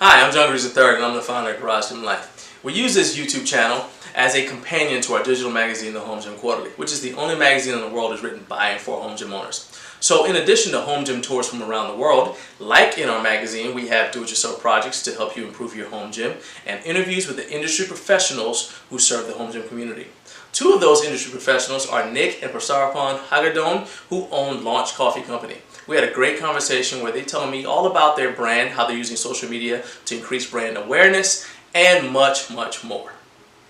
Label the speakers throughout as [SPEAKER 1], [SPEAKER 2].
[SPEAKER 1] Hi, I'm John Greaves III, and I'm the founder of Garage Gym Life. We use this YouTube channel as a companion to our digital magazine, the Home Gym Quarterly, which is the only magazine in the world that's written by and for home gym owners. So in addition to home gym tours from around the world, like in our magazine, we have do-it-yourself projects to help you improve your home gym and interviews with the industry professionals who serve the home gym community. Two of those industry professionals are Nick and Prasarapan Hagadone, who own Launch Coffee Company. We had a great conversation where they telling me all about their brand, how they're using social media to increase brand awareness, and much, much more.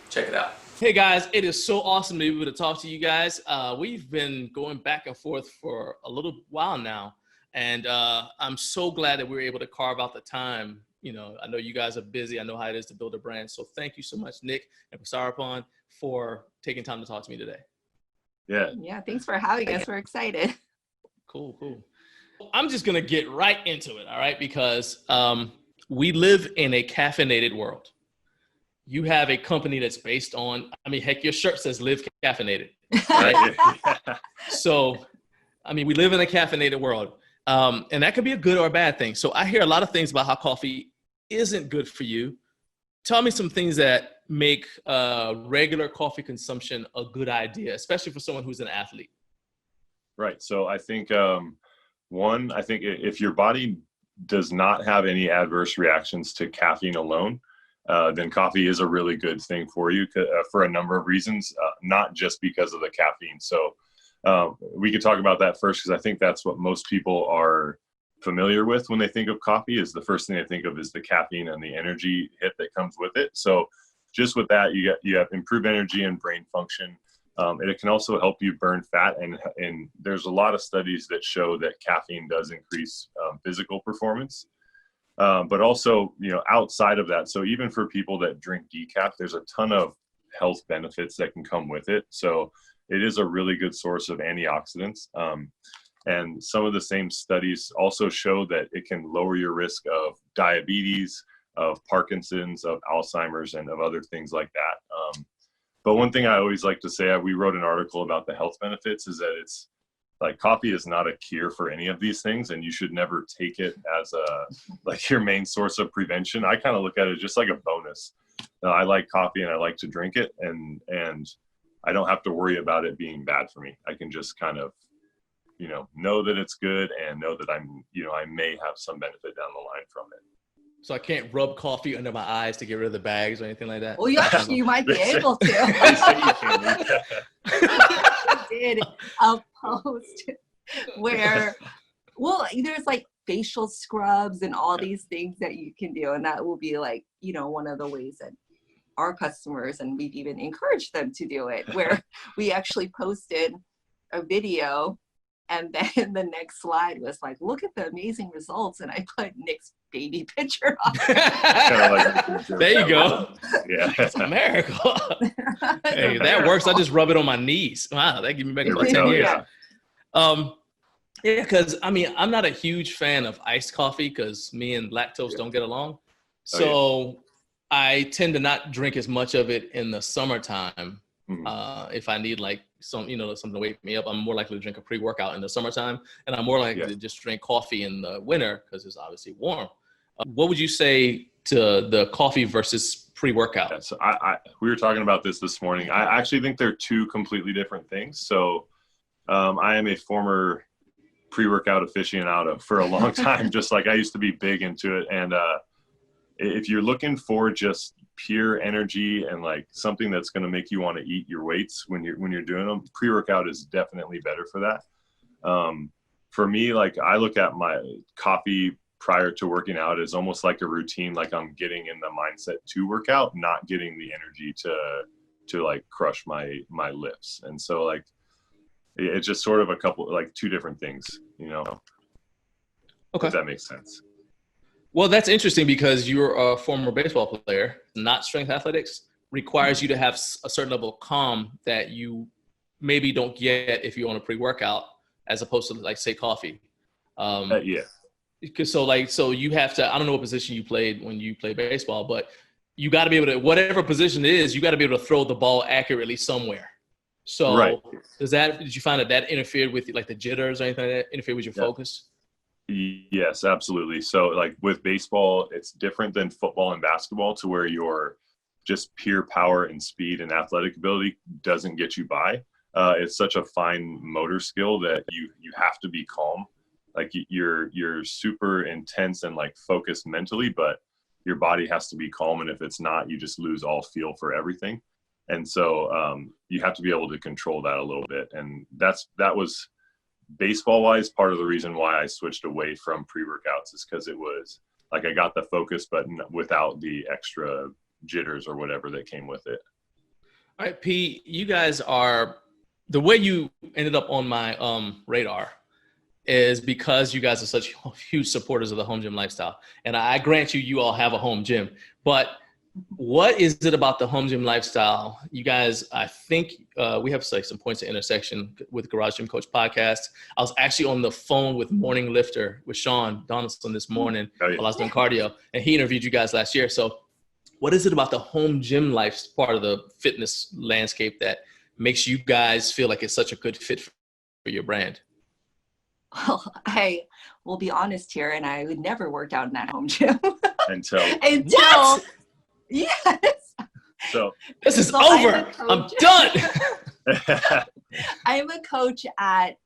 [SPEAKER 1] Check it out. Hey guys, it is so awesome to be able to talk to you guys. We've been going back and forth for a little while now, and I'm so glad that we were able to carve out the time. You know, I know you guys are busy. I know how it is to build a brand. So thank you so much, Nick and Prasarapan, for taking time to talk to me today.
[SPEAKER 2] Yeah, thanks for having us. We're excited.
[SPEAKER 1] Cool. I'm just going to get right into it, all right? Because we live in a caffeinated world. You have a company that's based on, I mean, heck, your shirt says live caffeinated, right? So, I mean, we live in a caffeinated world. And that could be a good or a bad thing. So I hear a lot of things about how coffee isn't good for you. Tell me some things that make regular coffee consumption a good idea, especially for someone who's an athlete.
[SPEAKER 3] Right. So I think, I think if your body does not have any adverse reactions to caffeine alone, then coffee is a really good thing for you for a number of reasons, not just because of the caffeine. So we could talk about that first, because I think that's what most people are familiar with when they think of coffee. Is the first thing they think of is the caffeine and the energy hit that comes with it. So just with that, you have improved energy and brain function. And it can also help you burn fat. And there's a lot of studies that show that caffeine does increase physical performance. But also, outside of that, so even for people that drink decaf, there's a ton of health benefits that can come with it. So it is a really good source of antioxidants. And some of the same studies also show that it can lower your risk of diabetes, of Parkinson's, of Alzheimer's, and of other things like that. But one thing I always like to say, we wrote an article about the health benefits, is that it's like coffee is not a cure for any of these things, and you should never take it as your main source of prevention. I kind of look at it just like a bonus. I like coffee and I like to drink it, and I don't have to worry about it being bad for me. I can just kind of, know that it's good and know that I may have some benefit down the line from it.
[SPEAKER 1] So I can't rub coffee under my eyes to get rid of the bags or anything like that?
[SPEAKER 2] Well, you might be able to. I did a post where, there's like facial scrubs and all these things that you can do. And that will be like, one of the ways that our customers, and we've even encouraged them to do it, where we actually posted a video. And then the next slide was like, look at the amazing results. And I put Nick's baby picture on.
[SPEAKER 1] There you go.
[SPEAKER 3] Yeah.
[SPEAKER 1] It's a miracle. Hey, that works. I just rub it on my knees. Wow, that gives me back about 10 years. Yeah, because I'm not a huge fan of iced coffee because me and lactose don't get along. So I tend to not drink as much of it in the summertime. If I need like something to wake me up, I'm more likely to drink a pre-workout in the summertime, and I'm more likely to just drink coffee in the winter because it's obviously warm. What would you say to the coffee versus pre-workout?
[SPEAKER 3] Yeah, so we were talking about this morning. I actually think they're two completely different things. So I am a former pre-workout aficionado for a long time, just like I used to be big into it. And if you're looking for just pure energy and like something that's going to make you want to eat your weights when you're doing them, pre-workout is definitely better for that. For me, like I look at my coffee prior to working out as almost like a routine, like I'm getting in the mindset to work out, not getting the energy to like crush my lifts. And so like it's just sort of a couple, like two different things,
[SPEAKER 1] Okay,
[SPEAKER 3] if that makes sense.
[SPEAKER 1] Well, that's interesting because you're a former baseball player. Not strength athletics requires you to have a certain level of calm that you maybe don't get if you're on a pre-workout, as opposed to like say coffee.
[SPEAKER 3] Yeah.
[SPEAKER 1] Because so you have to. I don't know what position you played when you played baseball, but you got to be able to, whatever position it is, you got to be able to throw the ball accurately somewhere. So
[SPEAKER 3] right.
[SPEAKER 1] Did you find that interfered with like the jitters or anything like that? Interfered with your focus?
[SPEAKER 3] Yes, absolutely. So like with baseball, it's different than football and basketball to where your just pure power and speed and athletic ability doesn't get you by. It's such a fine motor skill that you have to be calm. Like you're super intense and like focused mentally, but your body has to be calm. And if it's not, you just lose all feel for everything. And so you have to be able to control that a little bit. And that was baseball wise part of the reason why I switched away from pre-workouts, is because it was like I got the focus, but without the extra jitters or whatever that came with it.
[SPEAKER 1] All right, P, you guys are, the way you ended up on my radar is because you guys are such huge supporters of the home gym lifestyle. And I grant you all have a home gym, but what is it about the home gym lifestyle? You guys, I think we have like some points of intersection with Garage Gym Coach podcast. I was actually on the phone with Morning Lifter with Sean Donaldson this morning while I was doing cardio, and he interviewed you guys last year. So what is it about the home gym life part of the fitness landscape that makes you guys feel like it's such a good fit for your brand?
[SPEAKER 2] Well, I will be honest here, and I would never work out in that home gym
[SPEAKER 3] Until
[SPEAKER 1] What?
[SPEAKER 2] Yes.
[SPEAKER 3] So
[SPEAKER 1] this is over. I'm done.
[SPEAKER 2] I'm a coach at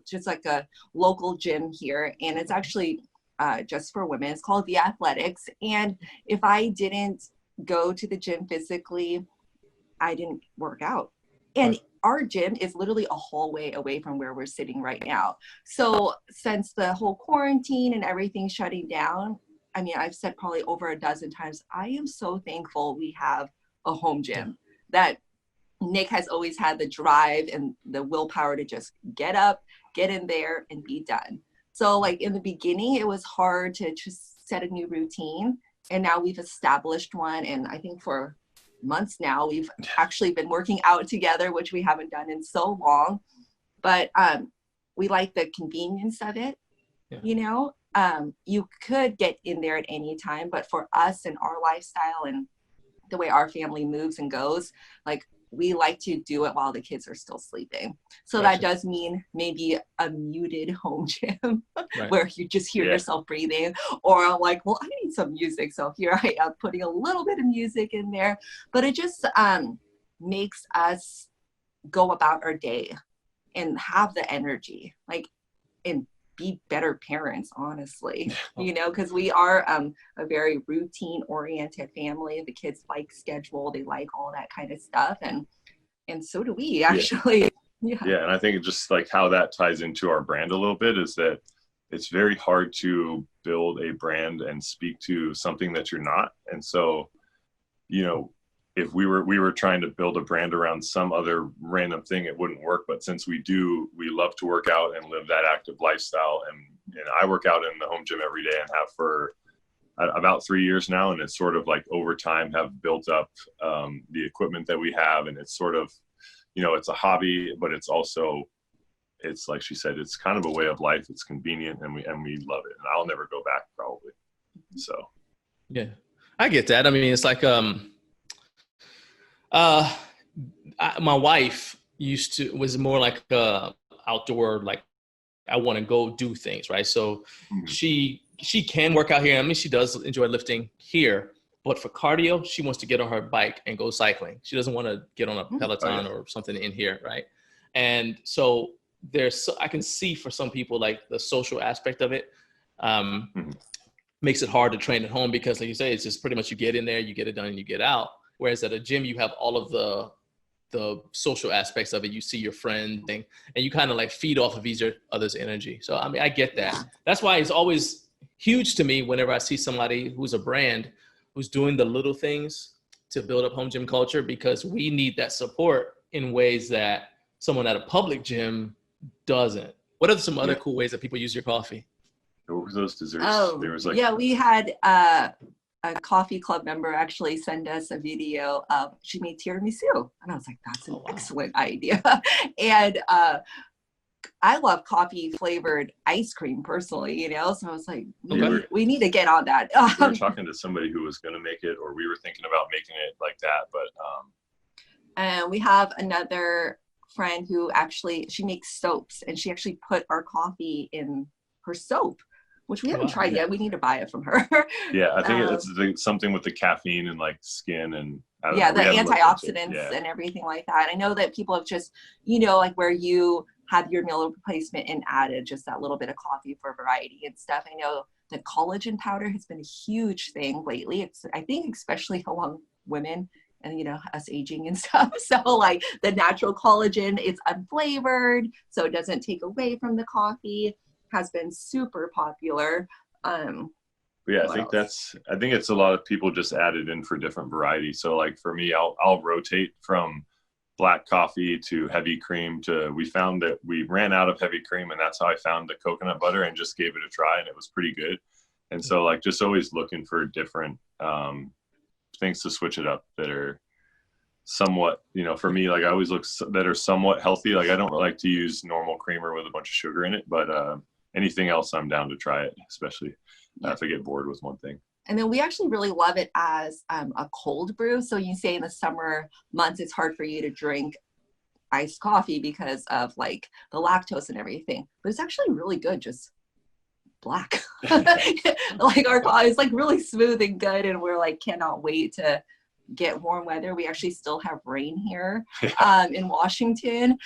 [SPEAKER 2] just like a local gym here, and it's actually just for women. It's called The Athletics. And if I didn't go to the gym physically, I didn't work out. And our gym is literally a hallway away from where we're sitting right now. So since the whole quarantine and everything shutting down, I mean, I've said probably over a dozen times, I am so thankful we have a home gym, that Nick has always had the drive and the willpower to just get up, get in there, and be done. So like in the beginning, it was hard to just set a new routine. And now we've established one. And I think for months now, we've actually been working out together, which we haven't done in so long. But we like the convenience of it.
[SPEAKER 1] Yeah.
[SPEAKER 2] You know, you could get in there at any time, but for us and our lifestyle and the way our family moves and goes, like we like to do it while the kids are still sleeping. So
[SPEAKER 1] Gotcha.
[SPEAKER 2] that does mean maybe a muted home gym
[SPEAKER 1] Right.
[SPEAKER 2] where you just hear yourself breathing, or I'm like, well, I need some music. So here I am putting a little bit of music in there, but it just makes us go about our day and have the energy, like, and be better parents, honestly, you know, because we are a very routine oriented family. The kids like schedule, they like all that kind of stuff, and so do we actually. Yeah.
[SPEAKER 3] And I think just like how that ties into our brand a little bit is that it's very hard to build a brand and speak to something that you're not. And so, you know, if we were trying to build a brand around some other random thing, it wouldn't work. But since we love to work out and live that active lifestyle, and I work out in the home gym every day and have for about 3 years now. And it's sort of like over time have built up the equipment that we have. And it's sort of, you know, it's a hobby, but it's also, it's like she said, it's kind of a way of life. It's convenient, and we love it. And I'll never go back probably. So.
[SPEAKER 1] Yeah, I get that. I mean, it's like, my wife was more like outdoor, like I want to go do things, right? So she can work out here. I mean, she does enjoy lifting here, but for cardio, she wants to get on her bike and go cycling. She doesn't want to get on a Peloton or something in here, right? And so I can see for some people, like the social aspect of it makes it hard to train at home, because like you say, it's just pretty much you get in there, you get it done, and you get out. Whereas at a gym, you have all of the social aspects of it. You see your friend thing, and you kind of like feed off of each other's energy. So, I mean, I get that. That's why it's always huge to me whenever I see somebody who's a brand who's doing the little things to build up home gym culture, because we need that support in ways that someone at a public gym doesn't. What are some other cool ways that people use your coffee?
[SPEAKER 3] What were those desserts?
[SPEAKER 2] Oh,
[SPEAKER 3] there was like,
[SPEAKER 2] we had a coffee club member actually send us a video of, she made tiramisu, and I was like, that's an excellent idea. And I love coffee flavored ice cream personally, you know, so I was like, we need to get on that.
[SPEAKER 3] We were talking to somebody who was going to make it, or we were thinking about making it like that, but
[SPEAKER 2] and we have another friend who actually, she makes soaps, and she actually put our coffee in her soap, which we haven't tried yet. We need to buy it from her.
[SPEAKER 3] Yeah, I think it's something with the caffeine and like skin and
[SPEAKER 2] the antioxidants and everything like that. I know that people have just, like where you have your meal replacement and added just that little bit of coffee for variety and stuff. I know the collagen powder has been a huge thing lately. It's, I think, especially among women and, us aging and stuff. So like the natural collagen, it's unflavored, so it doesn't take away from the coffee, has been super popular.
[SPEAKER 3] Yeah, I think it's a lot of people just added in for different varieties. So like for me, I'll rotate from black coffee to heavy cream we found that we ran out of heavy cream, and that's how I found the coconut butter and just gave it a try, and it was pretty good. And so like just always looking for different things to switch it up that are somewhat, for me, like I always look that are somewhat healthy. Like I don't like to use normal creamer with a bunch of sugar in it, but anything else I'm down to try it, especially if I get bored with one thing.
[SPEAKER 2] And then we actually really love it as a cold brew. So you say in the summer months, it's hard for you to drink iced coffee because of like the lactose and everything, but it's actually really good, just black. Like our coffee is like really smooth and good. And we're like, cannot wait to get warm weather. We actually still have rain here in Washington.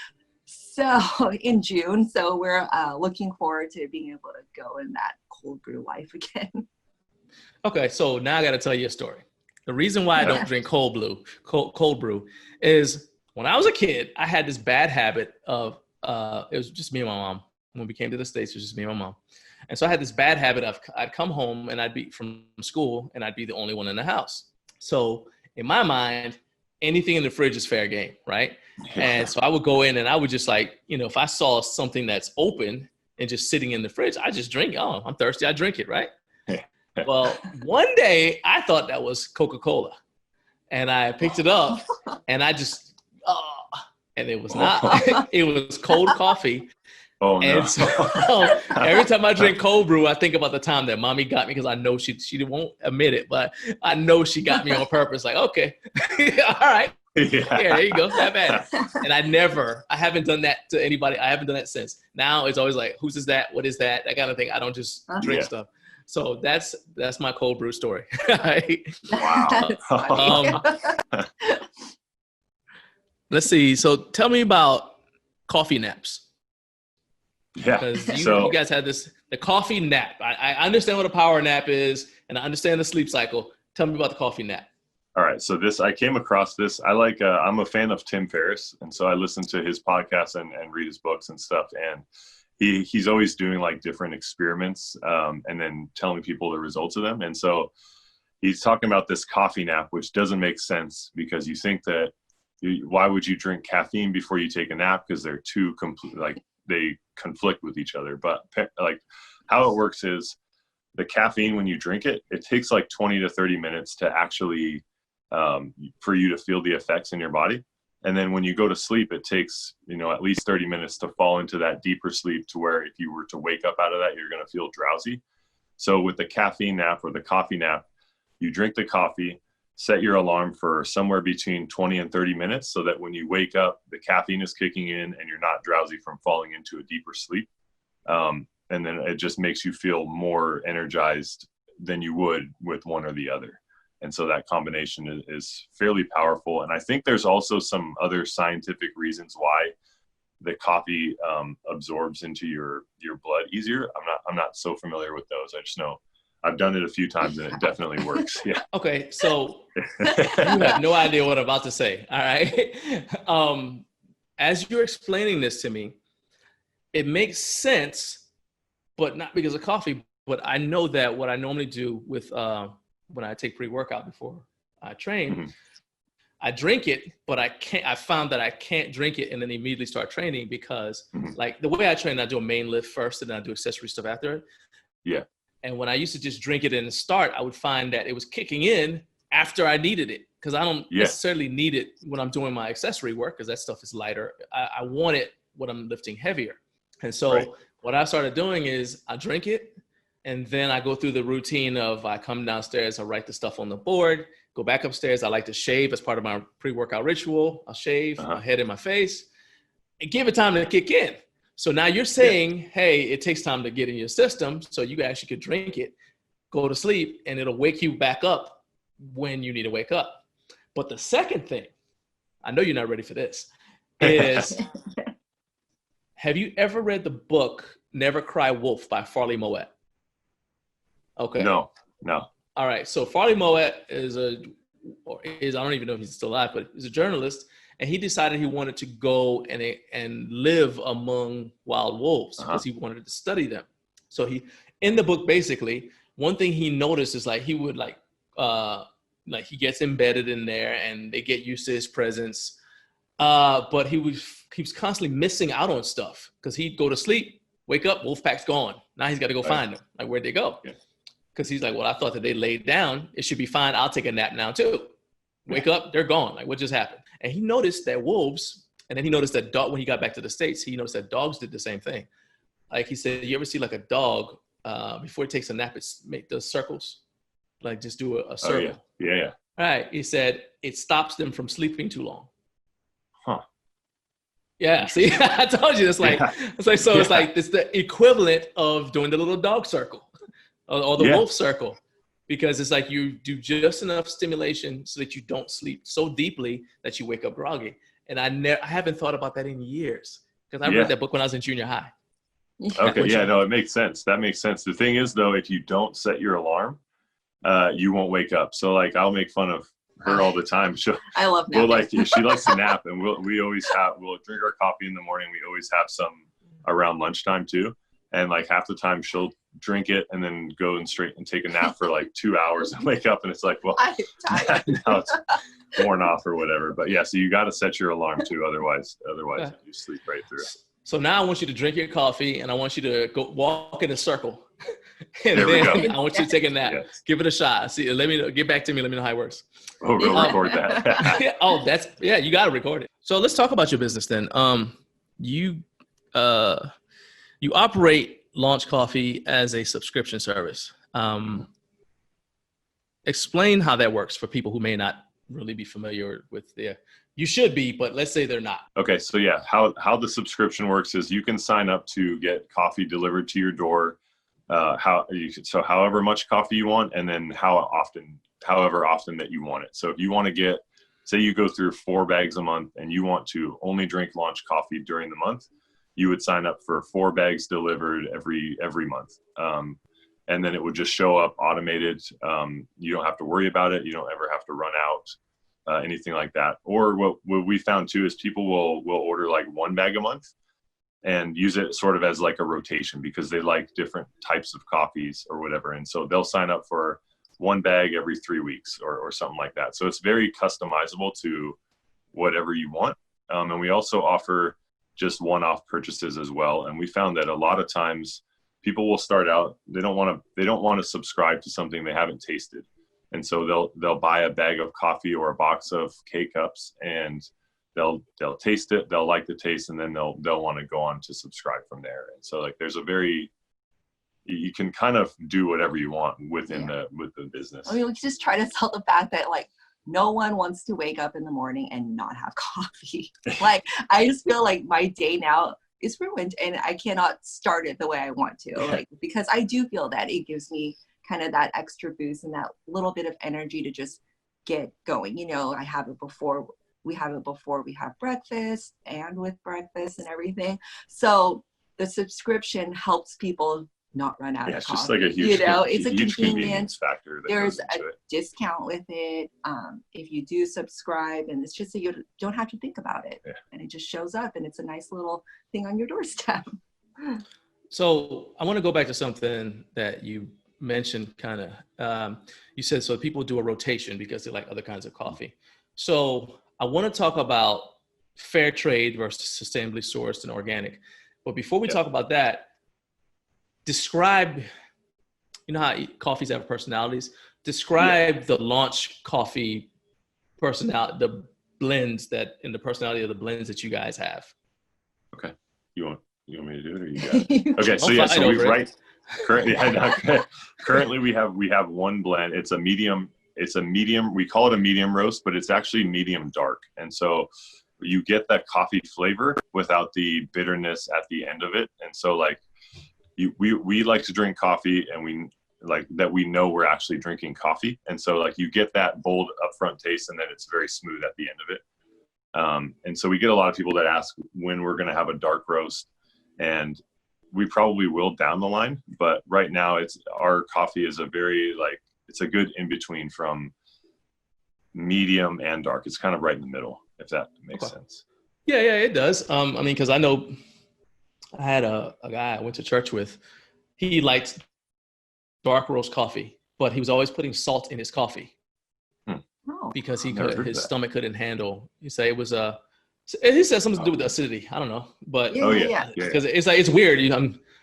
[SPEAKER 2] So in June, so we're looking forward to being able to go in that cold brew life again.
[SPEAKER 1] Okay, so now I got to tell you a story. The reason why I don't drink cold brew is when I was a kid, I had this bad habit of, it was just me and my mom. When we came to the States, it was just me and my mom. And so I had this bad habit of, I'd come home and I'd be from school and I'd be the only one in the house. So in my mind, anything in the fridge is fair game, right? And so I would go in and I would just like, if I saw something that's open and just sitting in the fridge, I just drink. Oh, I'm thirsty, I drink it, right? Well, one day I thought that was Coca-Cola, and I picked it up and I just, and it was not, it was cold coffee.
[SPEAKER 3] Oh, no.
[SPEAKER 1] And so every time I drink cold brew, I think about the time that mommy got me, because I know she won't admit it, but I know she got me on purpose. Like, okay, all right. Yeah, there you go. Not bad. And I haven't done that to anybody. I haven't done that since. Now it's always like, whose is that? What is that? That kind of thing. I don't just drink stuff. So that's my cold brew story.
[SPEAKER 3] Wow.
[SPEAKER 1] Let's see. So tell me about coffee naps.
[SPEAKER 3] Yeah.
[SPEAKER 1] Because you guys had the coffee nap. I understand what a power nap is, and I understand the sleep cycle. Tell me about the coffee nap.
[SPEAKER 3] All right. So I came across this. I'm a fan of Tim Ferriss. And so I listen to his podcasts and read his books and stuff. And he's always doing like different experiments and then telling people the results of them. And so he's talking about this coffee nap, which doesn't make sense, because you think that why would you drink caffeine before you take a nap? Because they're two they conflict with each other. But like how it works is the caffeine, when you drink it, it takes like 20 to 30 minutes to actually for you to feel the effects in your body. And then when you go to sleep, it takes, at least 30 minutes to fall into that deeper sleep, to where if you were to wake up out of that, you're going to feel drowsy. So with the caffeine nap or the coffee nap, you drink the coffee, set your alarm for somewhere between 20 and 30 minutes, so that when you wake up, the caffeine is kicking in and you're not drowsy from falling into a deeper sleep. And then it just makes you feel more energized than you would with one or the other. And so that combination is fairly powerful. And I think there's also some other scientific reasons why the coffee absorbs into your blood easier. I'm not so familiar with those. I just know I've done it a few times and it definitely works. Yeah.
[SPEAKER 1] Okay. So you have no idea what I'm about to say. All right. As you're explaining this to me, it makes sense, but not because of coffee. But I know that what I normally do with when I take pre-workout before I train, I drink it, but I found that I can't drink it and then immediately start training, because like the way I train, I do a main lift first and then I do accessory stuff after it.
[SPEAKER 3] Yeah.
[SPEAKER 1] And when I used to just drink it and start, I would find that it was kicking in after I needed it, because I don't necessarily need it when I'm doing my accessory work, because that stuff is lighter. I want it when I'm lifting heavier. And so what I started doing is I drink it, and then I go through the routine of I come downstairs, I write the stuff on the board, go back upstairs. I like to shave as part of my pre-workout ritual. I'll shave my head and my face and give it time to kick in. So now you're saying, hey, it takes time to get in your system, so you actually could drink it, go to sleep, and it'll wake you back up when you need to wake up. But the second thing, I know you're not ready for this, is have you ever read the book Never Cry Wolf by Farley Moet? Okay.
[SPEAKER 3] No.
[SPEAKER 1] All right. So Farley Moet is I don't even know if he's still alive, but he's a journalist, and he decided he wanted to go and live among wild wolves because he wanted to study them. So in the book, basically, one thing he noticed is like he would like he gets embedded in there and they get used to his presence. But he was constantly missing out on stuff because he'd go to sleep, wake up, wolf pack's gone. Now he's got to go find them. Like, where'd they go? Because he's like, well, I thought that they laid down. It should be fine. I'll take a nap now too. Wake up, they're gone. Like, what just happened? And he noticed that wolves, and then he noticed that when he got back to the States, he noticed that dogs did the same thing. Like he said, you ever see like a dog before it takes a nap, it does circles, like just do a circle.
[SPEAKER 3] Oh, yeah.
[SPEAKER 1] All right. He said it stops them from sleeping too long. Yeah. See, I told you. It's like it's the equivalent of doing the little dog circle or the wolf circle, because it's like you do just enough stimulation so that you don't sleep so deeply that you wake up groggy. And I haven't thought about that in years because I read that book when I was in junior high.
[SPEAKER 3] Okay. Yeah. No, it makes sense. That makes sense. The thing is, though, if you don't set your alarm, you won't wake up. So like, I'll make fun of her all the time.
[SPEAKER 2] I love napping.
[SPEAKER 3] She likes to nap, and we'll drink our coffee in the morning. We always have some around lunchtime too. And like half the time she'll drink it and then go and straight and take a nap for like 2 hours and wake up and it's like, well, now it's worn off or whatever. But yeah, so you got to set your alarm too. Otherwise you sleep right through.
[SPEAKER 1] So now I want you to drink your coffee and I want you to go walk in a circle. And
[SPEAKER 3] there we go.
[SPEAKER 1] I want you to take a nap. Yes. Give it a shot. See, let me know, get back to me. Let me know how it works.
[SPEAKER 3] Oh, we'll record that.
[SPEAKER 1] You got to record it. So let's talk about your business then. You operate Launch Coffee as a subscription service. Explain how that works for people who may not really be familiar with you should be, but let's say they're not. Okay.
[SPEAKER 3] So yeah, how the subscription works is you can sign up to get coffee delivered to your door. However much coffee you want, and then however often that you want it. So if you want to say you go through 4 bags a month and you want to only drink Launch Coffee during the month, you would sign up for 4 bags delivered every month. And then it would just show up automated. You don't have to worry about it. You don't ever have to run out, anything like that. Or what we found too is people will order like 1 bag a month and use it sort of as like a rotation because they like different types of coffees or whatever. And so they'll sign up for 1 bag every 3 weeks or something like that. So it's very customizable to whatever you want. And we also offer just one-off purchases as well. And we found that a lot of times people will start out, they don't want to subscribe to something they haven't tasted. And so they'll buy a bag of coffee or a box of K-Cups and they'll taste it, they'll like the taste, and then they'll want to go on to subscribe from there. And so like you can kind of do whatever you want within the business.
[SPEAKER 2] I mean, we just try to sell the fact that like no one wants to wake up in the morning and not have coffee. Like I just feel like my day now is ruined and I cannot start it the way I want to. Like because I do feel that it gives me kind of that extra boost and that little bit of energy to just get going. You know, I have it before we have breakfast and with breakfast and everything. So the subscription helps people not run out of coffee.
[SPEAKER 3] It's just like a huge,
[SPEAKER 2] it's a
[SPEAKER 3] huge convenience factor.
[SPEAKER 2] There's a discount with it if you do subscribe, and it's just so you don't have to think about it, and it just shows up, and it's a nice little thing on your doorstep.
[SPEAKER 1] So I want to go back to something that you mentioned, kind of. You said so people do a rotation because they like other kinds of coffee. So I want to talk about fair trade versus sustainably sourced and organic. But before we talk about that, describe, you know how coffees have personalities? Describe the Launch Coffee personality, the blends that, and the personality of the blends that you guys have.
[SPEAKER 3] Okay. You want me to do it or you got it? Okay. So currently we have one blend. It's a medium, we call it a medium roast, but it's actually medium dark. And so you get that coffee flavor without the bitterness at the end of it. And so like we like to drink coffee, and we like that we know we're actually drinking coffee. And so like you get that bold upfront taste, and then it's very smooth at the end of it. And so we get a lot of people that ask when we're going to have a dark roast, and we probably will down the line, but right now our coffee is it's a good in between from medium and dark. It's kind of right in the middle, if that makes sense.
[SPEAKER 1] Yeah, it does. I mean, because I know I had a guy I went to church with. He liked dark roast coffee, but he was always putting salt in his coffee because his stomach couldn't handle. He said it was he said something to do with the acidity. I don't know, but because it's like it's weird.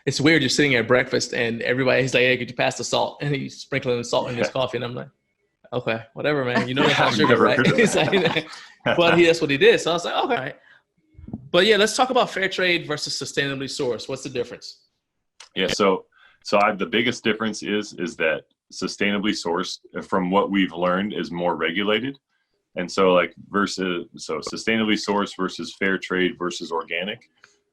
[SPEAKER 1] It's weird. You're sitting at breakfast and he's like, "Hey, could you pass the salt?" And he's sprinkling salt in his coffee, and I'm like, "Okay, whatever, man. You know that's not sugar, right?" But that's what he did. So I was like, "Okay." Right. But yeah, let's talk about fair trade versus sustainably sourced. What's the difference?
[SPEAKER 3] Yeah, so the biggest difference is that sustainably sourced, from what we've learned, is more regulated. And so sustainably sourced versus fair trade versus organic,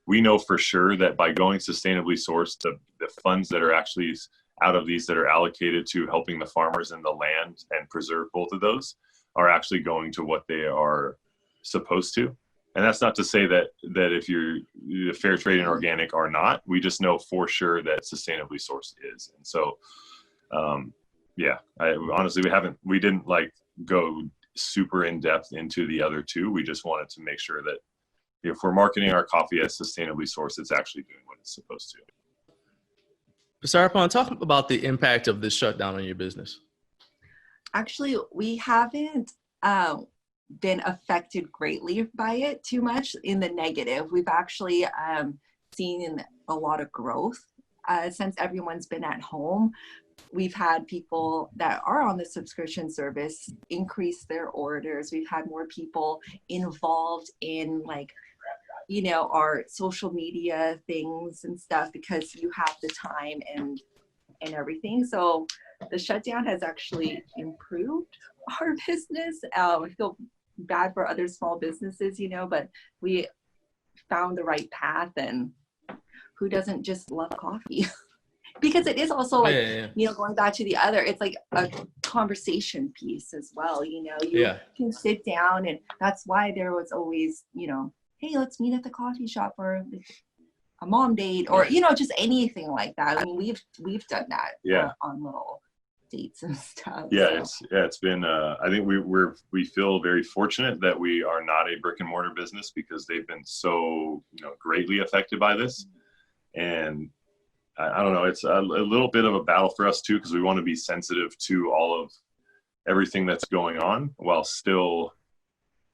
[SPEAKER 3] we know for sure that by going sustainably sourced, the funds that are actually out of these that are allocated to helping the farmers and the land and preserve both of those are actually going to what they are supposed to. And that's not to say that if you're fair trade and organic are not. We just know for sure that sustainably sourced is. And so, honestly, we didn't like go super in depth into the other two. We just wanted to make sure that if we're marketing our coffee as sustainably sourced, it's actually doing what it's supposed to.
[SPEAKER 1] Sarapon, talk about the impact of this shutdown on your business.
[SPEAKER 2] Actually, we haven't been affected greatly by it too much in the negative. We've actually seen a lot of growth since everyone's been at home. We've had people that are on the subscription service increase their orders. We've had more people involved in our social media things and stuff because you have the time and everything. So the shutdown has actually improved our business. I feel bad for other small businesses, but we found the right path, and who doesn't just love coffee? Because it is also going back to the other, it's like a conversation piece as well. You can sit down, and that's why there was always, hey, let's meet at the coffee shop for a mom date, or just anything like that. I mean, we've done that on little dates and stuff.
[SPEAKER 3] It's been I think we feel very fortunate that we are not a brick and mortar business, because they've been so greatly affected by this. And I don't know, it's a little bit of a battle for us too, because we want to be sensitive to all of everything that's going on, while still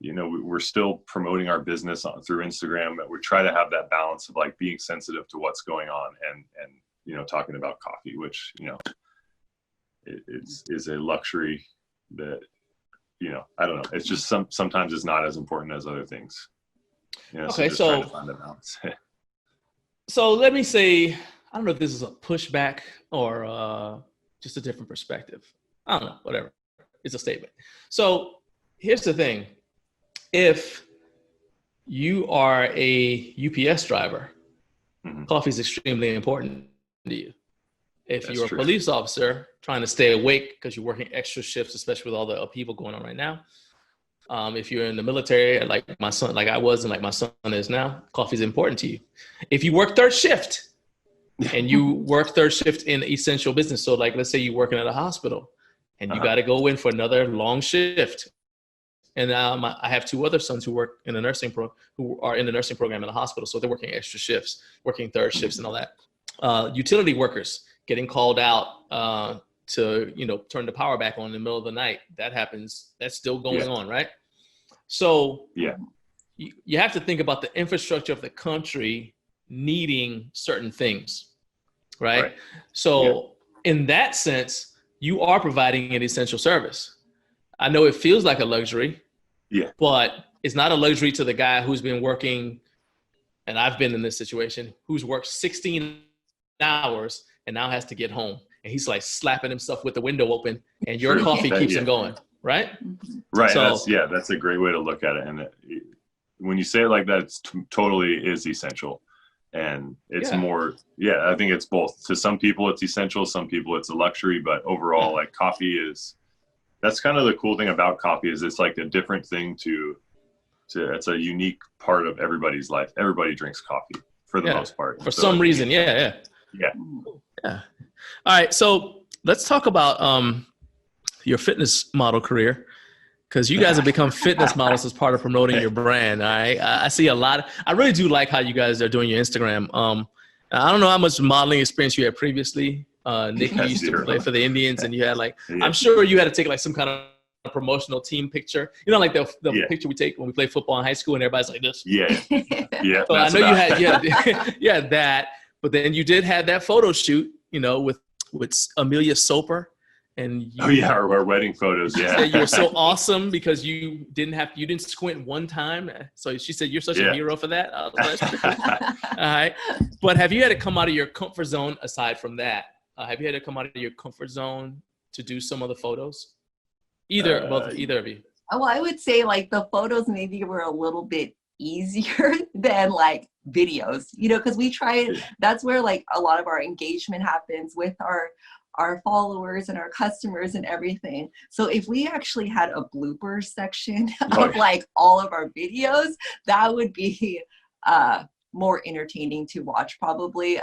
[SPEAKER 3] we're still promoting our business through Instagram. We try to have that balance of like being sensitive to what's going on and talking about coffee, which it is a luxury that I don't know, it's just sometimes it's not as important as other things.
[SPEAKER 1] Okay,
[SPEAKER 3] so trying to find a balance.
[SPEAKER 1] So let me say, I don't know if this is a pushback or just a different perspective. I don't know, whatever. It's a statement. So here's the thing. If you are a UPS driver, coffee is extremely important to you. If you're a police officer trying to stay awake because you're working extra shifts, especially with all the upheaval going on right now. If you're in the military, like my son, like I was, and like my son is now, coffee is important to you. If you work third shift and you work third shift in essential business, so like let's say you're working at a hospital and you got to go in for another long shift. And I have two other sons who work in the nursing program in a hospital, so they're working extra shifts, working third shifts, and all that. Utility workers getting called out to turn the power back on in the middle of the night. That happens. That's still going on, right? So you have to think about the infrastructure of the country needing certain things, right? So in that sense, you are providing an essential service. I know it feels like a luxury, but it's not a luxury to the guy who's been working, and I've been in this situation, who's worked 16 hours and now has to get home. And he's like slapping himself with the window open, and your coffee keeps him going, right?
[SPEAKER 3] Right.
[SPEAKER 1] So,
[SPEAKER 3] that's a great way to look at it. And when you say it like that, it's totally is essential. And it's more, I think it's both. To some people it's essential, some people it's a luxury, but overall, like coffee that's kind of the cool thing about coffee is it's like a different thing it's a unique part of everybody's life. Everybody drinks coffee for the most part.
[SPEAKER 1] For some reason. Yeah. All right. So let's talk about your fitness model career, because you guys have become fitness models as part of promoting your brand. All right. I see a lot. I really do like how you guys are doing your Instagram. I don't know how much modeling experience you had previously. Nick, you used to play for the Indians, and you had I'm sure you had to take like some kind of promotional team picture, like the picture we take when we play football in high school and everybody's like this. So I know you had that, but then you did have that photo shoot, with Amelia Soper, and
[SPEAKER 3] our wedding photos.
[SPEAKER 1] You were so awesome because you didn't squint one time. So she said you're such a hero for that. That's pretty cool. All right, but have you had to come out of your comfort zone aside from that? Have you had to come out of your comfort zone to do some of the photos? Either of you.
[SPEAKER 2] Well, I would say like the photos maybe were a little bit easier than like videos, because we tried. That's where like a lot of our engagement happens with our followers and our customers and everything. So if we actually had a blooper section of like all of our videos, that would be more entertaining to watch probably.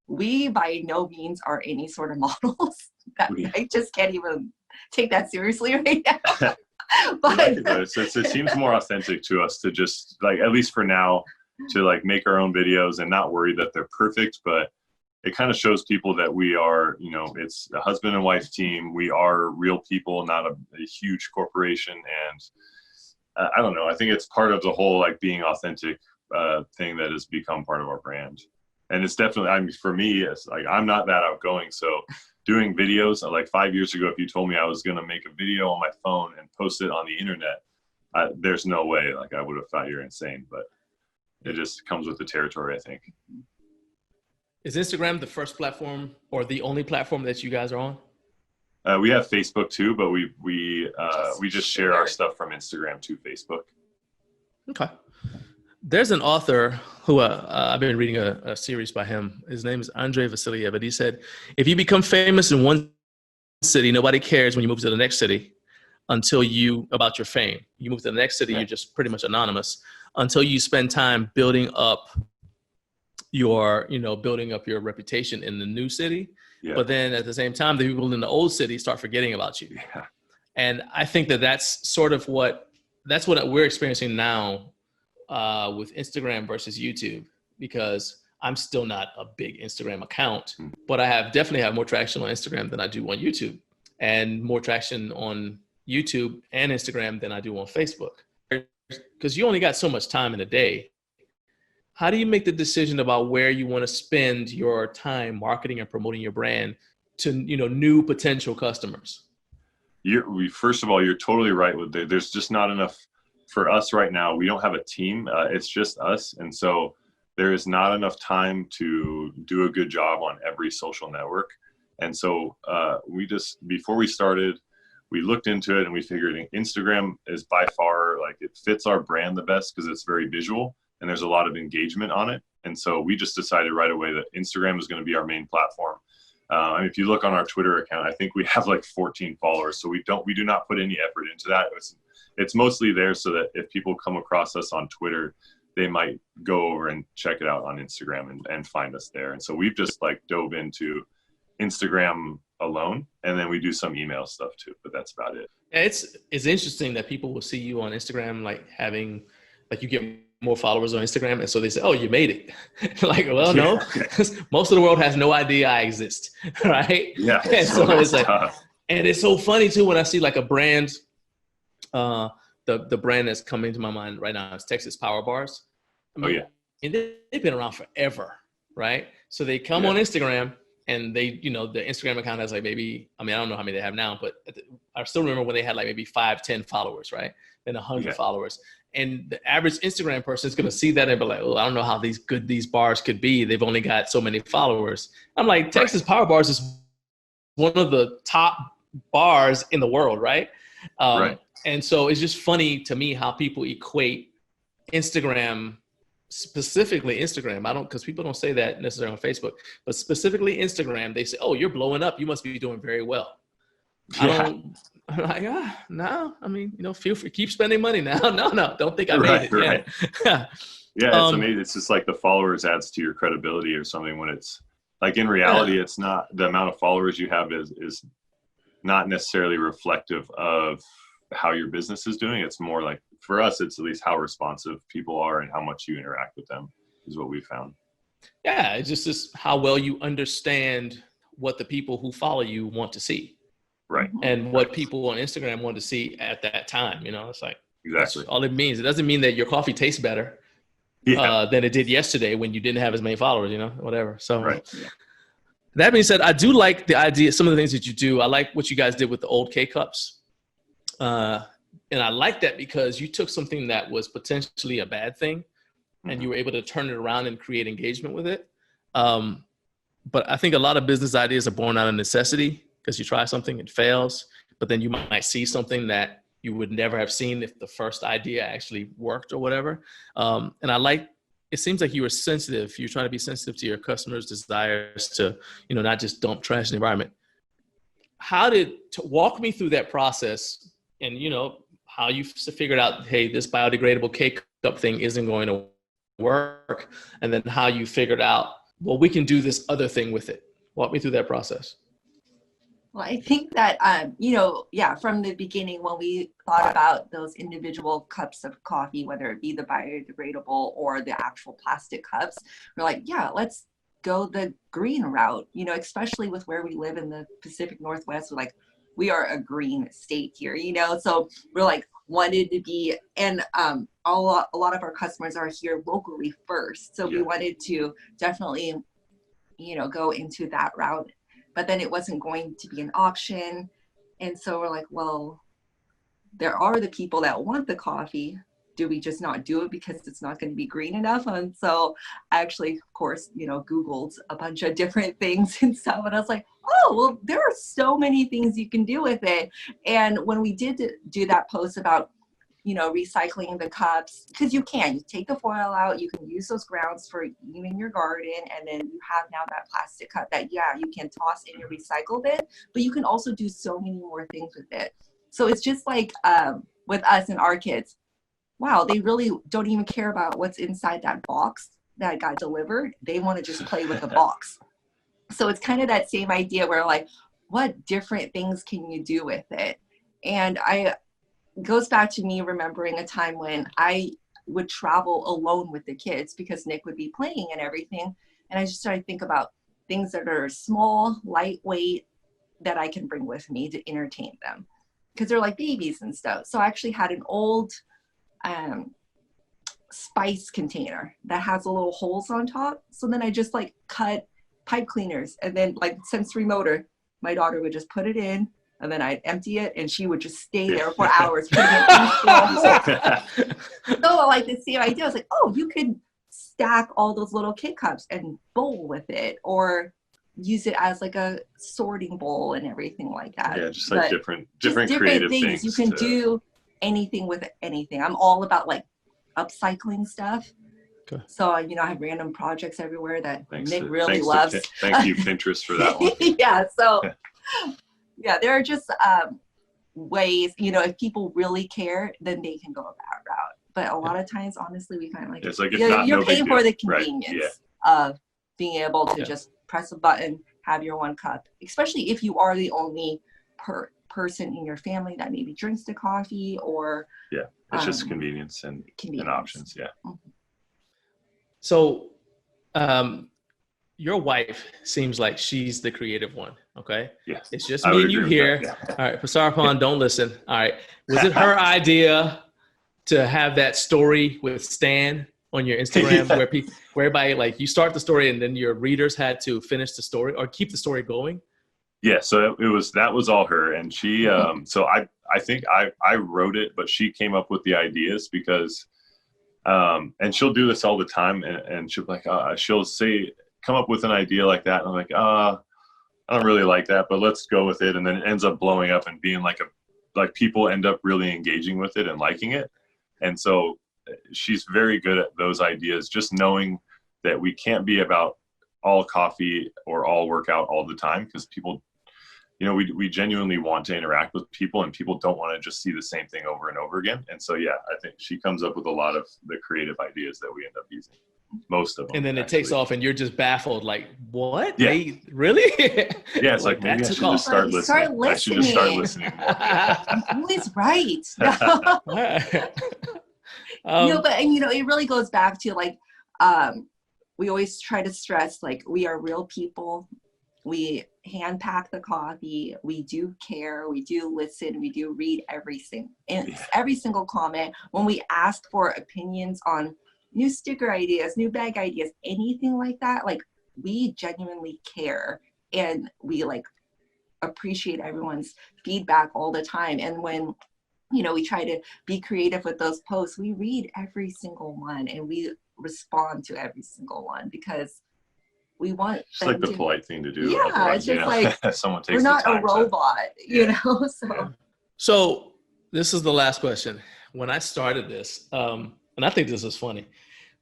[SPEAKER 2] We by no means are any sort of models. I just can't even take that seriously right now. But
[SPEAKER 3] it seems more authentic to us to just like, at least for now, to like make our own videos and not worry that they're perfect, but it kind of shows people that we are, it's a husband and wife team. We are real people, not a huge corporation. And I don't know, I think it's part of the whole like being authentic thing that has become part of our brand. And it's definitely, for me, it's like, I'm not that outgoing. So doing videos, like 5 years ago, if you told me I was going to make a video on my phone and post it on the internet, there's no way. Like I would have thought you're insane, but it just comes with the territory, I think.
[SPEAKER 1] Is Instagram the first platform or the only platform that you guys are on?
[SPEAKER 3] We have Facebook too, but we just share our stuff from Instagram to Facebook.
[SPEAKER 1] Okay. There's an author who I've been reading a series by him. His name is Andrei Vasiliev, but he said, if you become famous in one city, nobody cares when you move to the next city about your fame. You move to the next city, you're just pretty much anonymous until you spend time building up your reputation in the new city. Yeah. But then at the same time, the people in the old city start forgetting about you. Yeah. And I think that's sort of what we're experiencing now with Instagram versus YouTube, because I'm still not a big Instagram account, but I definitely have more traction on Instagram than I do on YouTube, and more traction on YouTube and Instagram than I do on Facebook, because you only got so much time in a day. How do you make the decision about where you want to spend your time marketing and promoting your brand to, new potential customers?
[SPEAKER 3] First of all, you're totally right with it. There's just not enough for us right now. We don't have a team. It's just us. And so there is not enough time to do a good job on every social network. And so before we started, we looked into it and we figured Instagram is by far, like, it fits our brand the best because it's very visual and there's a lot of engagement on it. And so we just decided right away that Instagram is going to be our main platform. If you look on our Twitter account, I think we have like 14 followers. So we do not put any effort into that. It's mostly there so that if people come across us on Twitter, they might go over and check it out on Instagram and find us there. And so we've just like dove into Instagram alone, and then we do some email stuff too, but that's about it.
[SPEAKER 1] It's interesting that people will see you on Instagram, like you get more followers on Instagram, and so they say, "Oh, you made it." Like, well, no, most of the world has no idea I exist, right?
[SPEAKER 3] Yeah.
[SPEAKER 1] And so it's like, and it's so funny too when I see like a brand. The brand that's coming to my mind right now is Texas Power Bars. And they've been around forever, right? So they come on Instagram, and they, the Instagram account has like maybe, I don't know how many they have now, but I still remember when they had like maybe 5-10 followers, right? Then 100 followers. And the average Instagram person is going to see that and be like, oh, I don't know how good these bars could be. They've only got so many followers. I'm like, Texas Power Bars is one of the top bars in the world, right? And so it's just funny to me how people equate Instagram, specifically Instagram. I don't, because people don't say that necessarily on Facebook, but specifically Instagram, they say, "Oh, you're blowing up. You must be doing very well." I don't. I'm like, no. I mean, feel free, keep spending money now. No, don't think I made it.
[SPEAKER 3] Right.
[SPEAKER 1] Yeah.
[SPEAKER 3] Yeah, it's amazing. It's just like the followers adds to your credibility or something. When it's like in reality, it's not the amount of followers you have is not necessarily reflective of how your business is doing. It's more like, for us, it's at least how responsive people are and how much you interact with them is what we found.
[SPEAKER 1] Yeah, it's just how well you understand what the people who follow you want to see.
[SPEAKER 3] Right.
[SPEAKER 1] And what people on Instagram want to see at that time. It's like,
[SPEAKER 3] exactly
[SPEAKER 1] that's all it means. It doesn't mean that your coffee tastes better than it did yesterday when you didn't have as many followers, whatever. So that being said, I do like the idea, some of the things that you do. I like what you guys did with the old K-Cups. And I like that because you took something that was potentially a bad thing and you were able to turn it around and create engagement with it. But I think a lot of business ideas are born out of necessity, because you try something, it fails, but then you might see something that you would never have seen if the first idea actually worked or whatever. And it seems like you were sensitive. You're trying to be sensitive to your customers' desires to, not just dump trash in the environment. Walk me through that process and, how you figured out, hey, this biodegradable K-Cup thing isn't going to work. And then how you figured out, well, we can do this other thing with it. Walk me through that process.
[SPEAKER 2] Well, I think that, from the beginning, when we thought about those individual cups of coffee, whether it be the biodegradable or the actual plastic cups, we're like, let's go the green route, especially with where we live in the Pacific Northwest. We're like, we are a green state here, so we're like wanted to be, and a lot of our customers are here locally first. So we wanted to definitely, go into that route. But then it wasn't going to be an option. And so we're like, well, there are the people that want the coffee. Do we just not do it because it's not going to be green enough? And so I actually, of course, Googled a bunch of different things and stuff. And I was like, oh, well, there are so many things you can do with it. And when we did do that post about, recycling the cups, because you take the foil out, you can use those grounds for even your garden, and then you have now that plastic cup that you can toss in your recycle bin, but you can also do so many more things with it. So it's just like with us and our kids, wow, they really don't even care about what's inside that box that got delivered. They want to just play with the box. So it's kind of that same idea where like, what different things can you do with it? And goes back to me remembering a time when I would travel alone with the kids because Nick would be playing and everything. And I just started to think about things that are small, lightweight, that I can bring with me to entertain them, because they're like babies and stuff. So I actually had an old spice container that has a little holes on top. So then I just like cut pipe cleaners, and then like sensory motor, my daughter would just put it in, and then I'd empty it, and she would just stay there for hours putting it in the hole. So like the same idea, I was like, oh, you could stack all those little K-Cups and bowl with it, or use it as like a sorting bowl and everything like that.
[SPEAKER 3] Yeah, just like different creative things.
[SPEAKER 2] You can do anything with anything. I'm all about like upcycling stuff. Okay. So, I have random projects everywhere that Nick really loves.
[SPEAKER 3] Thank you, Pinterest, for that one.
[SPEAKER 2] Yeah. So, there are just ways, if people really care, then they can go that route. But a lot of times, honestly, we kind of like,
[SPEAKER 3] it's like
[SPEAKER 2] you're paying for the convenience of being able to just press a button, have your one cup, especially if you are the only person in your family that maybe drinks the coffee, or
[SPEAKER 3] it's just convenience and options.
[SPEAKER 1] So your wife seems like she's the creative one. Okay.
[SPEAKER 3] Yes.
[SPEAKER 1] It's just me and you here. All right. Pasarpan, don't listen. All right. Was it her idea to have that story with Stan on your Instagram where everybody, like, you start the story and then your readers had to finish the story or keep the story going?
[SPEAKER 3] Yeah. So that was all her. And she, so I think I wrote it, but she came up with the ideas because, and she'll do this all the time, and she'll be like, she'll come up with an idea like that. And I'm like, I don't really like that, but let's go with it. And then it ends up blowing up and being like people end up really engaging with it and liking it. And so she's very good at those ideas, just knowing that we can't be about all coffee or all workout all the time, because people, you know, we genuinely want to interact with people, and people don't want to just see the same thing over and over again. And so, yeah, I think she comes up with a lot of the creative ideas that we end up using, most of them.
[SPEAKER 1] And then it takes off and you're just baffled, like, what?
[SPEAKER 3] Yeah.
[SPEAKER 1] They, really?
[SPEAKER 3] Yeah, it's like maybe I should just start listening. I should just start listening more.
[SPEAKER 2] I'm always right. No, but and, you know, it really goes back to like, we always try to stress, like, we are real people. We hand pack the coffee. We do care. We do listen. We do read every single comment. When we ask for opinions on new sticker ideas, new bag ideas, anything like that, like, we genuinely care, and we like appreciate everyone's feedback all the time. And when, you know, we try to be creative with those posts, we read every single one and we respond to every single one, because we want
[SPEAKER 3] it's like the polite thing to do.
[SPEAKER 2] Yeah, it's just like
[SPEAKER 3] someone takes
[SPEAKER 2] we're not
[SPEAKER 3] the time
[SPEAKER 2] a robot, you know.
[SPEAKER 1] So this is the last question. When I started this, and I think this is funny,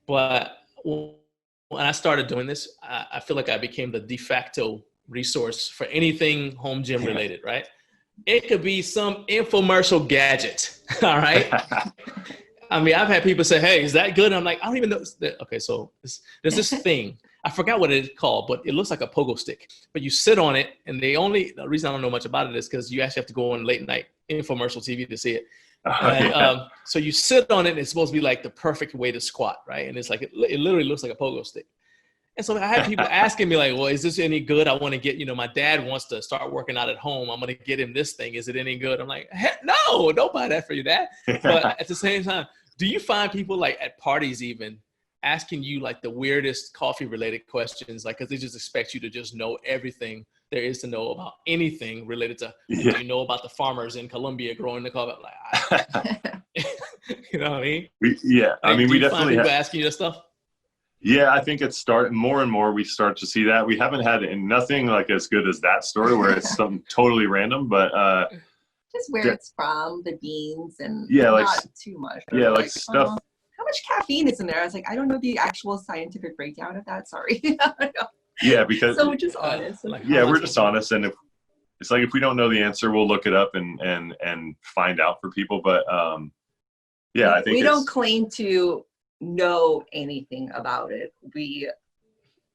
[SPEAKER 1] but when I started doing this, I feel like I became the de facto resource for anything home gym related, right? It could be some infomercial gadget, all right? I mean, I've had people say, hey, is that good? And I'm like, I don't even know. Okay, so there's this thing. I forgot what it's called, but it looks like a pogo stick. But you sit on it, and the reason I don't know much about it is because you actually have to go on late night infomercial TV to see it. So you sit on it, and it's supposed to be like the perfect way to squat, right? And it's like, it literally looks like a pogo stick. And so I had people asking me like, well, is this any good? I want to get, you know, my dad wants to start working out at home. I'm going to get him this thing. Is it any good? I'm like, heck no, don't buy that for you, Dad. But at the same time, do you find people like at parties even asking you like the weirdest coffee related questions? Like, cause they just expect you to just know everything there is to know about anything related to, do you know about the farmers in Colombia growing the coffee? Like, you know what I mean?
[SPEAKER 3] I mean, we definitely
[SPEAKER 1] have people asking you this stuff.
[SPEAKER 3] Yeah, I think it's starting more and more. We start to see that. We haven't had nothing like as good as that story where it's something totally random, but
[SPEAKER 2] just where it's from, the beans, and
[SPEAKER 3] not
[SPEAKER 2] too much.
[SPEAKER 3] Yeah, like stuff.
[SPEAKER 2] How much caffeine is in there? I was like, I don't know the actual scientific breakdown of that. Sorry.
[SPEAKER 3] Yeah, because
[SPEAKER 2] so we're just honest.
[SPEAKER 3] We're just honest, and it's like if we don't know the answer, we'll look it up and find out for people. But I think
[SPEAKER 2] we don't claim to know anything about it.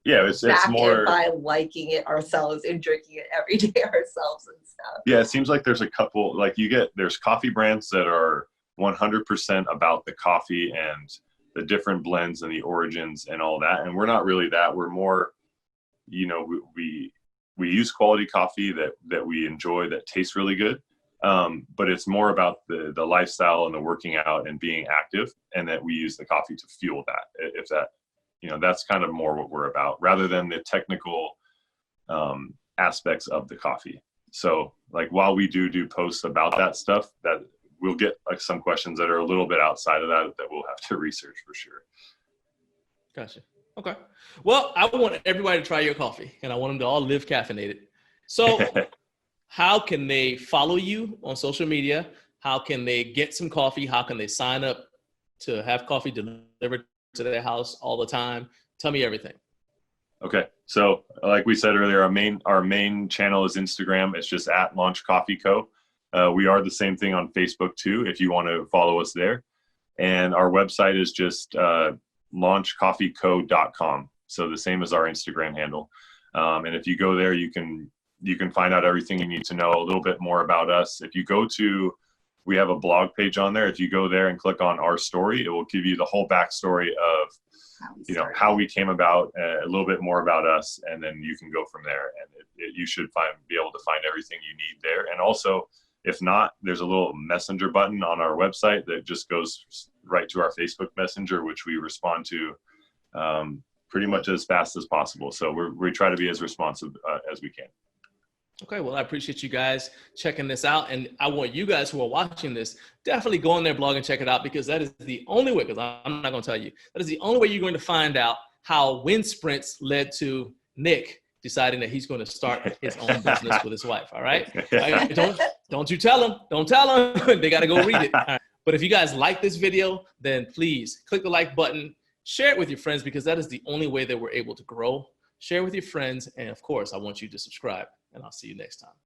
[SPEAKER 3] It's more
[SPEAKER 2] by liking it ourselves and drinking it every day ourselves and stuff.
[SPEAKER 3] Yeah, it seems like there's a couple, like there's coffee brands that are 100% about the coffee and the different blends and the origins and all that, and we're not really that. We're more, you know, we use quality coffee that we enjoy, that tastes really good. But it's more about the lifestyle and the working out and being active, and that we use the coffee to fuel that. If that, you know, that's kind of more what we're about, rather than the technical aspects of the coffee. So like, while we do posts about that stuff, that we'll get like some questions that are a little bit outside of that we'll have to research for sure.
[SPEAKER 1] Gotcha. Okay. Well, I want everybody to try your coffee, and I want them to all live caffeinated. So how can they follow you on social media? How can they get some coffee? How can they sign up to have coffee delivered to their house all the time? Tell me everything.
[SPEAKER 3] Okay. So like we said earlier, our main channel is Instagram. It's just @LaunchCoffeeCo. We are the same thing on Facebook too, if you want to follow us there. And our website is just launchcoffeeco.com. So the same as our Instagram handle. And if you go there, you can find out everything you need to know, a little bit more about us. If you go to, we have a blog page on there. If you go there and click on our story, it will give you the whole backstory of, you know, how we came about, a little bit more about us, and then you can go from there. And you should be able to find everything you need there. And also, if not, there's a little messenger button on our website that just goes right to our Facebook Messenger, which we respond to pretty much as fast as possible. So we try to be as responsive as we can.
[SPEAKER 1] Okay, well, I appreciate you guys checking this out. And I want you guys who are watching this, definitely go on their blog and check it out, because that is the only way, because I'm not going to tell you, that is the only way you're going to find out how wind sprints led to Nick deciding that he's going to start his own business with his wife. All right. Don't you tell them. Don't tell them. They got to go read it. All right. But if you guys like this video, then please click the like button, share it with your friends, because that is the only way that we're able to grow. Share with your friends. And of course, I want you to subscribe, and I'll see you next time.